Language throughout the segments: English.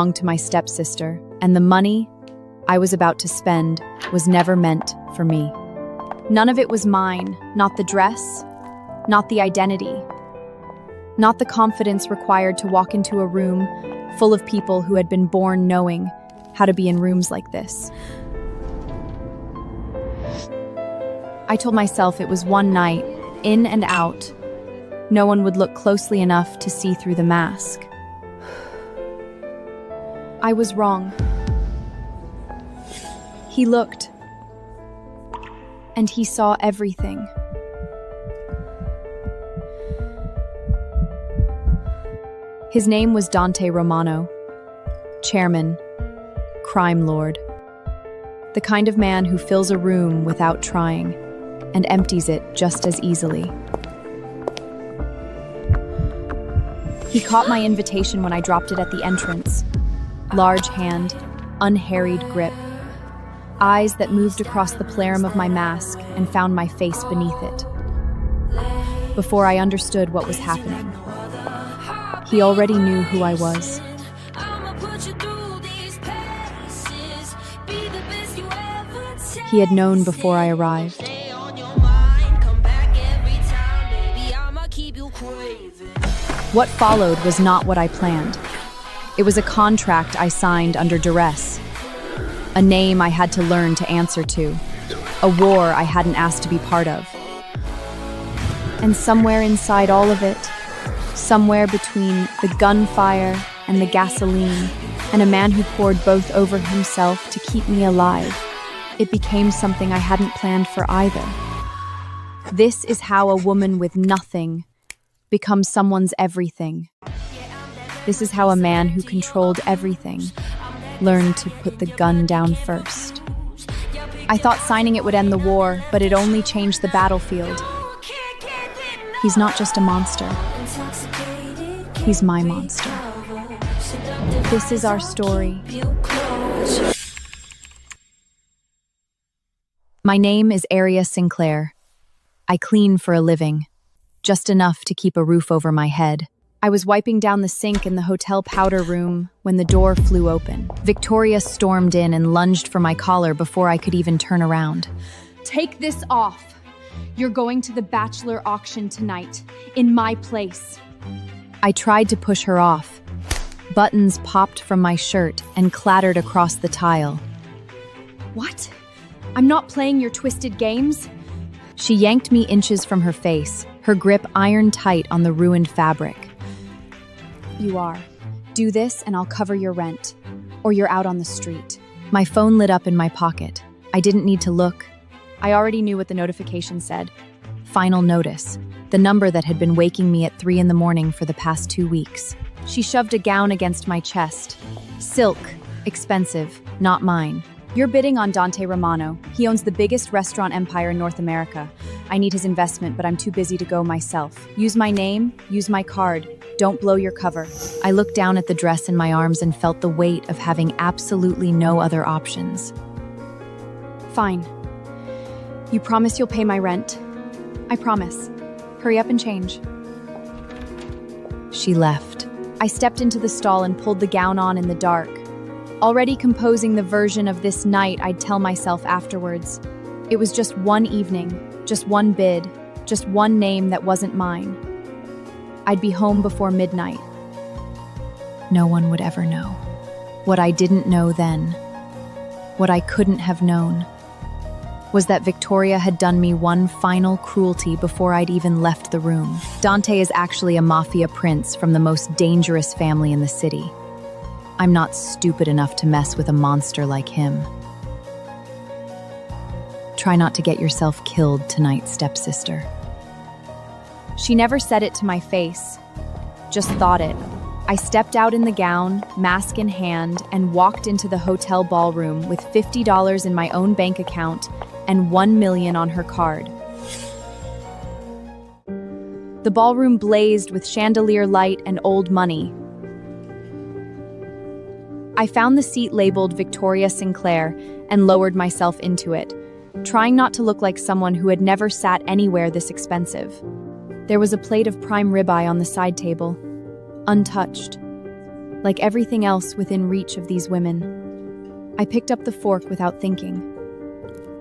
belonged to my stepsister, and the money I was about to spend was never meant for me. None of it was mine, not the dress, not the identity, not the confidence required to walk into a room full of people who had been born knowing how to be in rooms like this. I told myself it was one night, in and out. No one would look closely enough to see through the mask. I was wrong. He looked, and he saw everything. His name was Dante Romano, chairman, crime lord, the kind of man who fills a room without trying and empties it just as easily. He caught my invitation when I dropped it at the entrance. Large hand, unharried grip, eyes that moved across the pleroma of my mask and found my face beneath it. Before I understood what was happening, he already knew who I was. He had known before I arrived. What followed was not what I planned. It was a contract I signed under duress, a name I had to learn to answer to, a war I hadn't asked to be part of. And somewhere inside all of it, somewhere between the gunfire and the gasoline, and a man who poured both over himself to keep me alive, it became something I hadn't planned for either. This is how a woman with nothing becomes someone's everything. This is how a man who controlled everything learned to put the gun down first. I thought signing it would end the war, but it only changed the battlefield. He's not just a monster. He's my monster. This is our story. My name is Aria Sinclair. I clean for a living, just enough to keep a roof over my head. I was wiping down the sink in the hotel powder room when the door flew open. Victoria stormed in and lunged for my collar before I could even turn around. Take this off. You're going to the bachelor auction tonight, in my place. I tried to push her off. Buttons popped from my shirt and clattered across the tile. What? I'm not playing your twisted games. She yanked me inches from her face, her grip iron tight on the ruined fabric. You are. Do this and I'll cover your rent, or you're out on the street. My phone lit up in my pocket. I didn't need to look. I already knew what the notification said. Final notice, the number that had been waking me at 3 a.m. for the past 2 weeks. She shoved a gown against my chest. Silk, expensive, not mine. You're bidding on Dante Romano. He owns the biggest restaurant empire in North America. I need his investment, but I'm too busy to go myself. Use my name, use my card. Don't blow your cover. I looked down at the dress in my arms and felt the weight of having absolutely no other options. Fine. You promise you'll pay my rent? I promise. Hurry up and change. She left. I stepped into the stall and pulled the gown on in the dark, already composing the version of this night I'd tell myself afterwards. It was just one evening, just one bid, just one name that wasn't mine. I'd be home before midnight. No one would ever know. What I didn't know then, what I couldn't have known, was that Victoria had done me one final cruelty before I'd even left the room. Dante is actually a Mafia prince from the most dangerous family in the city. I'm not stupid enough to mess with a monster like him. Try not to get yourself killed tonight, stepsister. She never said it to my face, just thought it. I stepped out in the gown, mask in hand, and walked into the hotel ballroom with $50 in my own bank account and $1 million on her card. The ballroom blazed with chandelier light and old money. I found the seat labeled Victoria Sinclair and lowered myself into it, trying not to look like someone who had never sat anywhere this expensive. There was a plate of prime ribeye on the side table, untouched. like everything else within reach of these women. I picked up the fork without thinking.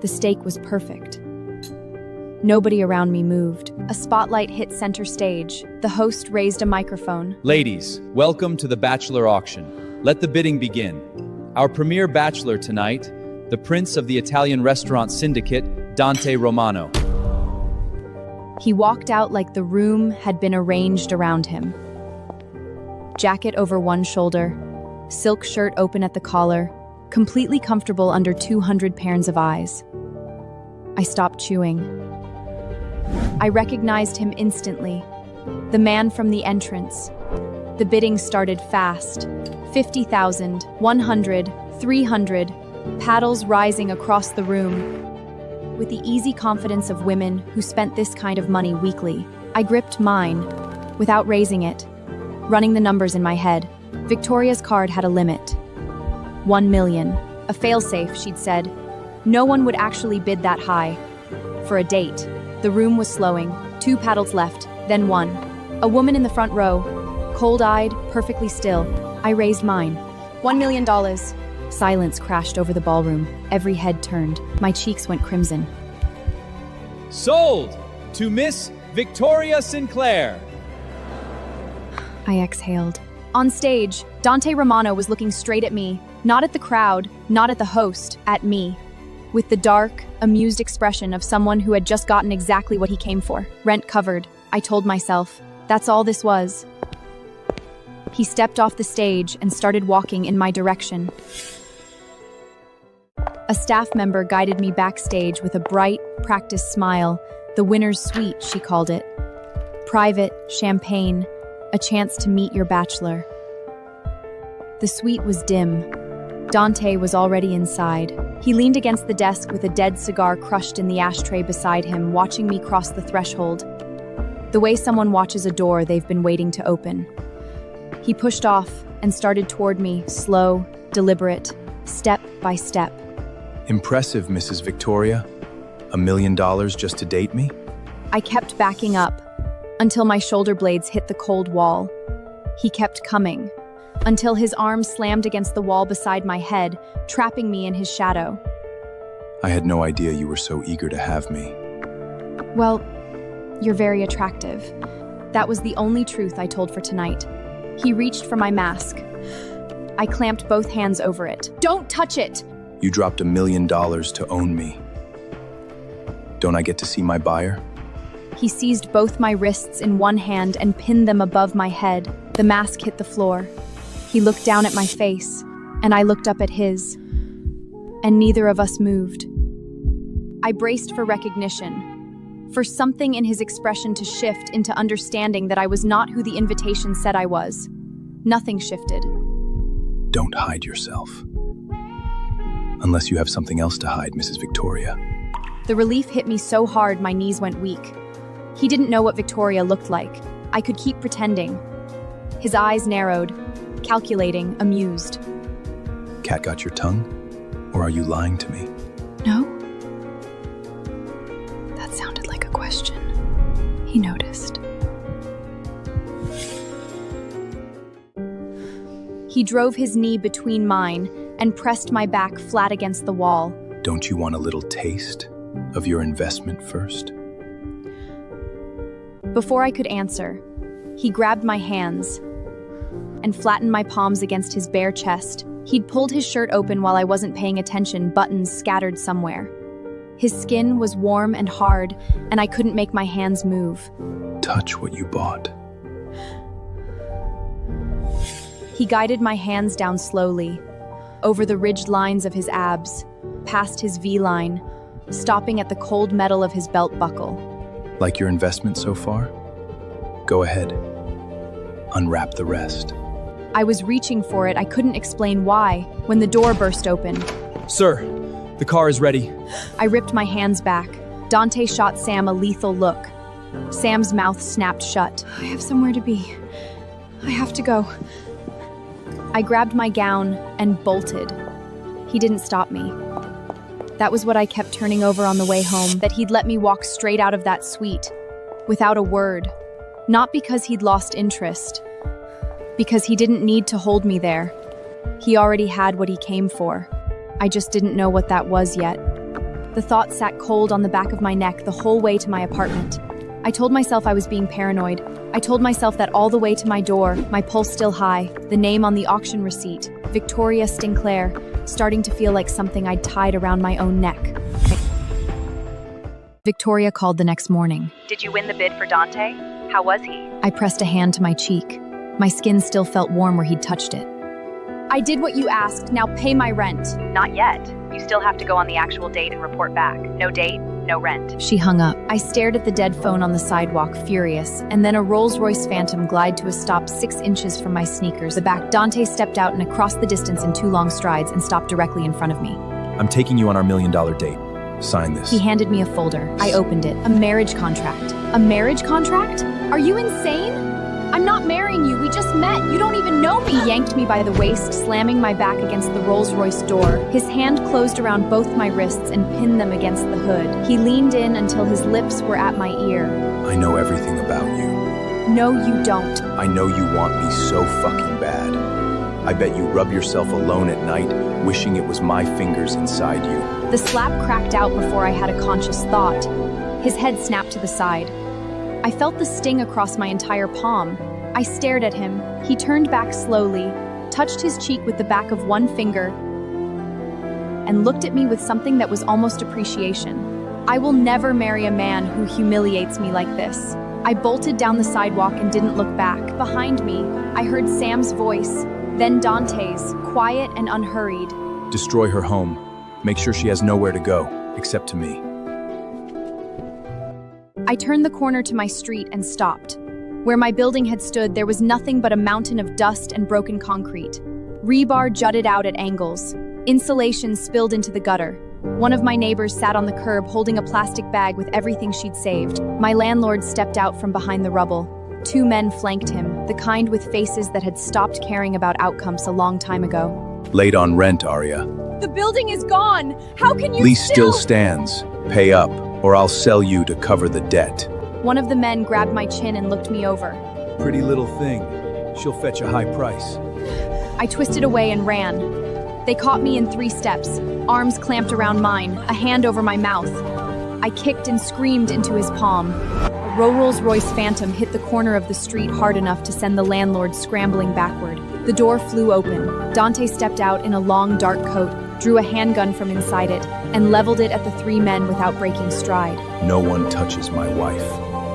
The steak was perfect. Nobody around me moved. A spotlight hit center stage. The host raised a microphone. Ladies, welcome to the Bachelor auction. Let the bidding begin. Our premier bachelor tonight, the prince of the Italian restaurant syndicate, Dante Romano. He walked out like the room had been arranged around him. Jacket over one shoulder, silk shirt open at the collar, completely comfortable under 200 pairs of eyes. I stopped chewing. I recognized him instantly. The man from the entrance. The bidding started fast. 50,000, 100, 300, paddles rising across the room. With the easy confidence of women who spent this kind of money weekly, I gripped mine, without raising it, running the numbers in my head. Victoria's card had a limit. 1 million. A failsafe, she'd said. No one would actually bid that high. For a date. The room was slowing. 2 paddles left, then 1. A woman in the front row, cold-eyed, perfectly still. I raised mine. $1 million. Silence crashed over the ballroom. Every head turned. My cheeks went crimson. Sold to Miss Victoria Sinclair. I exhaled. On stage, Dante Romano was looking straight at me, not at the crowd, not at the host, at me. With the dark, amused expression of someone who had just gotten exactly what he came for. Rent covered, I told myself. That's all this was. He stepped off the stage and started walking in my direction. A staff member guided me backstage with a bright, practiced smile. The winner's suite, she called it. Private, champagne, a chance to meet your bachelor. The suite was dim. Dante was already inside. He leaned against the desk with a dead cigar crushed in the ashtray beside him, watching me cross the threshold. The way someone watches a door they've been waiting to open. He pushed off and started toward me, slow, deliberate, step by step. Impressive, Mrs. Victoria. $1 million just to date me? I kept backing up until my shoulder blades hit the cold wall. He kept coming until his arm slammed against the wall beside my head, trapping me in his shadow. I had no idea you were so eager to have me. Well, you're very attractive. That was the only truth I told for tonight. He reached for my mask. I clamped both hands over it. Don't touch it! You dropped $1 million to own me. Don't I get to see my buyer? He seized both my wrists in one hand and pinned them above my head. The mask hit the floor. He looked down at my face, and I looked up at his, and neither of us moved. I braced for recognition, for something in his expression to shift into understanding that I was not who the invitation said I was. Nothing shifted. Don't hide yourself. Unless you have something else to hide, Mrs. Victoria. The relief hit me so hard my knees went weak. He didn't know what Victoria looked like. I could keep pretending. His eyes narrowed, calculating, amused. Cat got your tongue? Or are you lying to me? No? That sounded like a question. He noticed. He drove his knee between mine and pressed my back flat against the wall. Don't you want a little taste of your investment first? Before I could answer, he grabbed my hands and flattened my palms against his bare chest. He'd pulled his shirt open while I wasn't paying attention, buttons scattered somewhere. His skin was warm and hard, and I couldn't make my hands move. Touch what you bought. He guided my hands down slowly, over the ridged lines of his abs, past his V-line, stopping at the cold metal of his belt buckle. Like your investment so far? Go ahead. Unwrap the rest. I was reaching for it. I couldn't explain why, when the door burst open. Sir, the car is ready. I ripped my hands back. Dante shot Sam a lethal look. Sam's mouth snapped shut. I have somewhere to be. I have to go. I grabbed my gown and bolted. He didn't stop me. That was what I kept turning over on the way home, that he'd let me walk straight out of that suite, without a word. Not because he'd lost interest, because he didn't need to hold me there. He already had what he came for. I just didn't know what that was yet. The thought sat cold on the back of my neck the whole way to my apartment. I told myself I was being paranoid. I told myself that all the way to my door, my pulse still high, the name on the auction receipt, Aria Sinclair, starting to feel like something I'd tied around my own neck. Victoria called the next morning. Did you win the bid for Dante? How was he? I pressed a hand to my cheek. My skin still felt warm where he'd touched it. I did what you asked, now pay my rent. Not yet. You still have to go on the actual date and report back. No date, no rent. She hung up. I stared at the dead phone on the sidewalk, furious, and then a Rolls-Royce Phantom glided to a stop 6 inches from my sneakers. The back Dante stepped out and across the distance in 2 long strides and stopped directly in front of me. I'm taking you on our $1 million date. Sign this. He handed me a folder. I opened it. A marriage contract. A marriage contract? Are you insane? I'm not marrying you. We just met. You don't even know me. He yanked me by the waist, slamming my back against the Rolls-Royce door. His hand closed around both my wrists and pinned them against the hood. He leaned in until his lips were at my ear. I know everything about you. No, you don't. I know you want me so fucking bad. I bet you rub yourself alone at night, wishing it was my fingers inside you. The slap cracked out before I had a conscious thought. His head snapped to the side. I felt the sting across my entire palm. I stared at him. He turned back slowly, touched his cheek with the back of one finger, and looked at me with something that was almost appreciation. I will never marry a man who humiliates me like this. I bolted down the sidewalk and didn't look back. Behind me, I heard Sam's voice, then Dante's, quiet and unhurried. Destroy her home. Make sure she has nowhere to go, except to me. I turned the corner to my street and stopped. Where my building had stood, there was nothing but a mountain of dust and broken concrete. Rebar jutted out at angles. Insulation spilled into the gutter. One of my neighbors sat on the curb holding a plastic bag with everything she'd saved. My landlord stepped out from behind the rubble. 2 men flanked him, the kind with faces that had stopped caring about outcomes a long time ago. Late on rent, Aria. The building is gone! How can you Lease still stands. Pay up, or I'll sell you to cover the debt. One of the men grabbed my chin and looked me over. Pretty little thing. She'll fetch a high price. I twisted away and ran. They caught me in 3 steps, arms clamped around mine, a hand over my mouth. I kicked and screamed into his palm. A Rolls-Royce Phantom hit the corner of the street hard enough to send the landlord scrambling backward. The door flew open. Dante stepped out in a long, dark coat, drew a handgun from inside it, and leveled it at the 3 men without breaking stride. No one touches my wife.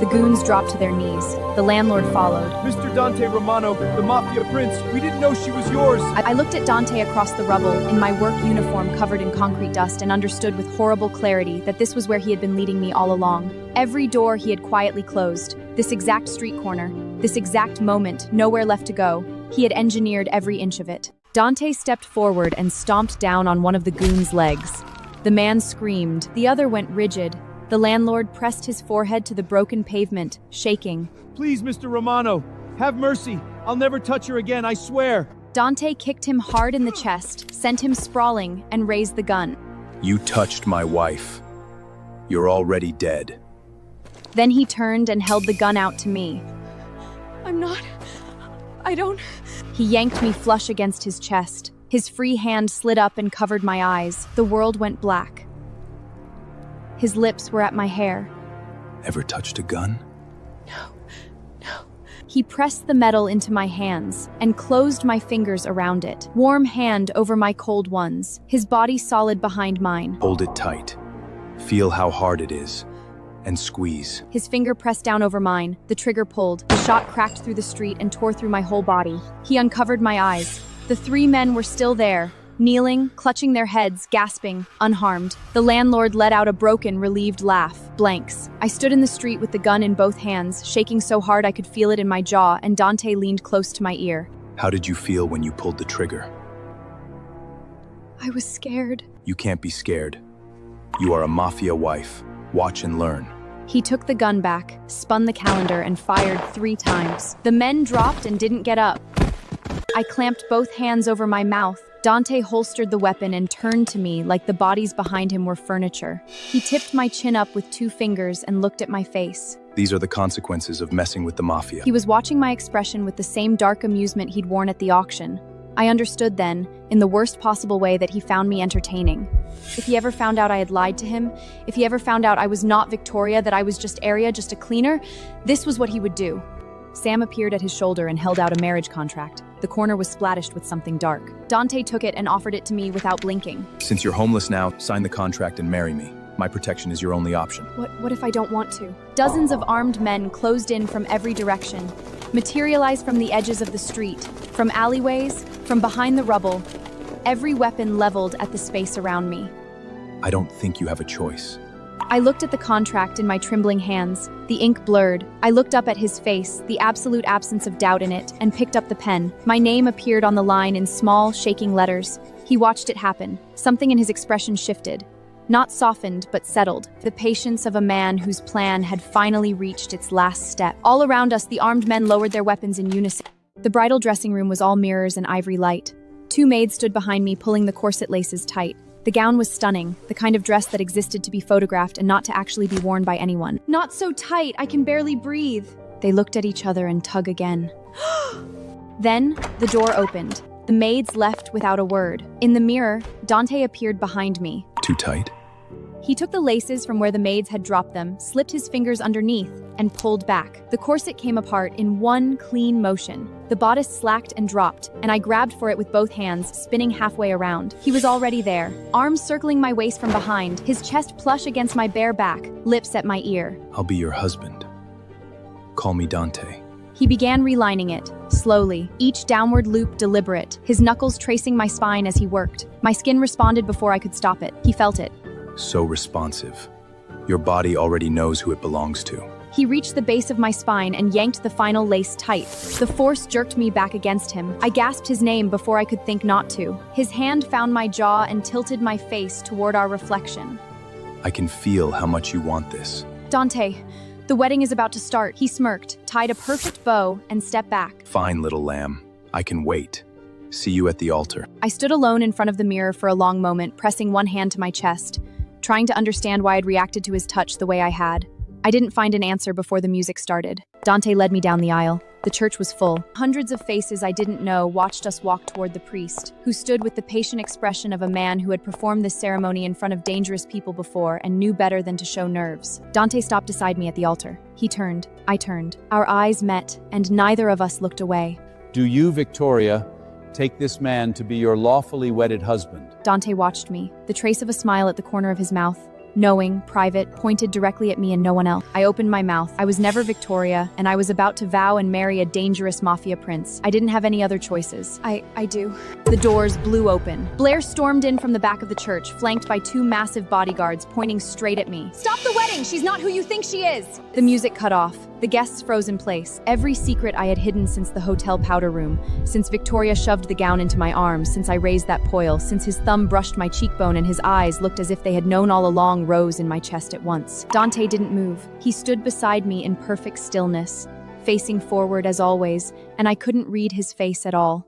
The goons dropped to their knees. The landlord followed. Mr. Dante Romano, the Mafia prince, we didn't know she was yours. I looked at Dante across the rubble, in my work uniform covered in concrete dust, and understood with horrible clarity that this was where he had been leading me all along. Every door he had quietly closed. This exact street corner, this exact moment, nowhere left to go. He had engineered every inch of it. Dante stepped forward and stomped down on one of the goons' legs. The man screamed. The other went rigid. The landlord pressed his forehead to the broken pavement, shaking. Please, Mr. Romano, have mercy. I'll never touch her again, I swear. Dante kicked him hard in the chest, sent him sprawling, and raised the gun. You touched my wife. You're already dead. Then he turned and held the gun out to me. I don't... He yanked me flush against his chest. His free hand slid up and covered my eyes. The world went black. His lips were at my hair. Ever touched a gun? No. He pressed the metal into my hands and closed my fingers around it. Warm hand over my cold ones. His body solid behind mine. Hold it tight. Feel how hard it is. And squeeze. His finger pressed down over mine. The trigger pulled. The shot cracked through the street and tore through my whole body. He uncovered my eyes. The 3 men were still there, kneeling, clutching their heads, gasping, unharmed. The landlord let out a broken, relieved laugh. Blanks. I stood in the street with the gun in both hands, shaking so hard I could feel it in my jaw, and Dante leaned close to my ear. How did you feel when you pulled the trigger? I was scared. You can't be scared. You are a Mafia wife. Watch and learn. He took the gun back, spun the calendar, and fired 3 times. The men dropped and didn't get up. I clamped both hands over my mouth, Dante holstered the weapon and turned to me like the bodies behind him were furniture. He tipped my chin up with 2 fingers and looked at my face. These are the consequences of messing with the Mafia. He was watching my expression with the same dark amusement he'd worn at the auction. I understood then, in the worst possible way, that he found me entertaining. If he ever found out I had lied to him, if he ever found out I was not Victoria, that I was just Aria, just a cleaner, this was what he would do. Sam appeared at his shoulder and held out a marriage contract. The corner was splattered with something dark. Dante took it and offered it to me without blinking. Since you're homeless now, sign the contract and marry me. My protection is your only option. What if I don't want to? Dozens of armed men closed in from every direction, materialized from the edges of the street, from alleyways, from behind the rubble, every weapon leveled at the space around me. I don't think you have a choice. I looked at the contract in my trembling hands, the ink blurred. I looked up at his face, the absolute absence of doubt in it, and picked up the pen. My name appeared on the line in small, shaking letters. He watched it happen. Something in his expression shifted. Not softened, but settled. The patience of a man whose plan had finally reached its last step. All around us, the armed men lowered their weapons in unison. The bridal dressing room was all mirrors and ivory light. 2 maids stood behind me, pulling the corset laces tight. The gown was stunning, the kind of dress that existed to be photographed and not to actually be worn by anyone. Not so tight, I can barely breathe. They looked at each other and tug again. Then, the door opened. The maids left without a word. In the mirror, Dante appeared behind me. Too tight? He took the laces from where the maids had dropped them, slipped his fingers underneath, and pulled back. The corset came apart in one clean motion. The bodice slacked and dropped, and I grabbed for it with both hands, spinning halfway around. He was already there, arms circling my waist from behind, his chest plush against my bare back, lips at my ear. I'll be your husband. Call me Dante. He began relining it, slowly, each downward loop deliberate, his knuckles tracing my spine as he worked. My skin responded before I could stop it. He felt it. So responsive. Your body already knows who it belongs to. He reached the base of my spine and yanked the final lace tight. The force jerked me back against him. I gasped his name before I could think not to. His hand found my jaw and tilted my face toward our reflection. I can feel how much you want this. Dante, the wedding is about to start. He smirked, tied a perfect bow, and stepped back. Fine, little lamb. I can wait. See you at the altar. I stood alone in front of the mirror for a long moment, pressing one hand to my chest, trying to understand why I'd reacted to his touch the way I had. I didn't find an answer before the music started. Dante led me down the aisle. The church was full. Hundreds of faces I didn't know watched us walk toward the priest, who stood with the patient expression of a man who had performed this ceremony in front of dangerous people before and knew better than to show nerves. Dante stopped beside me at the altar. He turned. I turned. Our eyes met, and neither of us looked away. Do you, Victoria, take this man to be your lawfully wedded husband? Dante watched me, the trace of a smile at the corner of his mouth. Knowing, private, pointed directly at me and no one else. I opened my mouth. I was never Victoria, and I was about to vow and marry a dangerous mafia prince. I didn't have any other choices. I do. The doors blew open. Blair stormed in from the back of the church, flanked by 2 massive bodyguards pointing straight at me. Stop the wedding! She's not who you think she is! The music cut off. The guests froze in place. Every secret I had hidden since the hotel powder room, since Victoria shoved the gown into my arms, since I raised that poil, since his thumb brushed my cheekbone and his eyes looked as if they had known all along, rose in my chest at once. Dante didn't move. He stood beside me in perfect stillness, facing forward as always, and I couldn't read his face at all.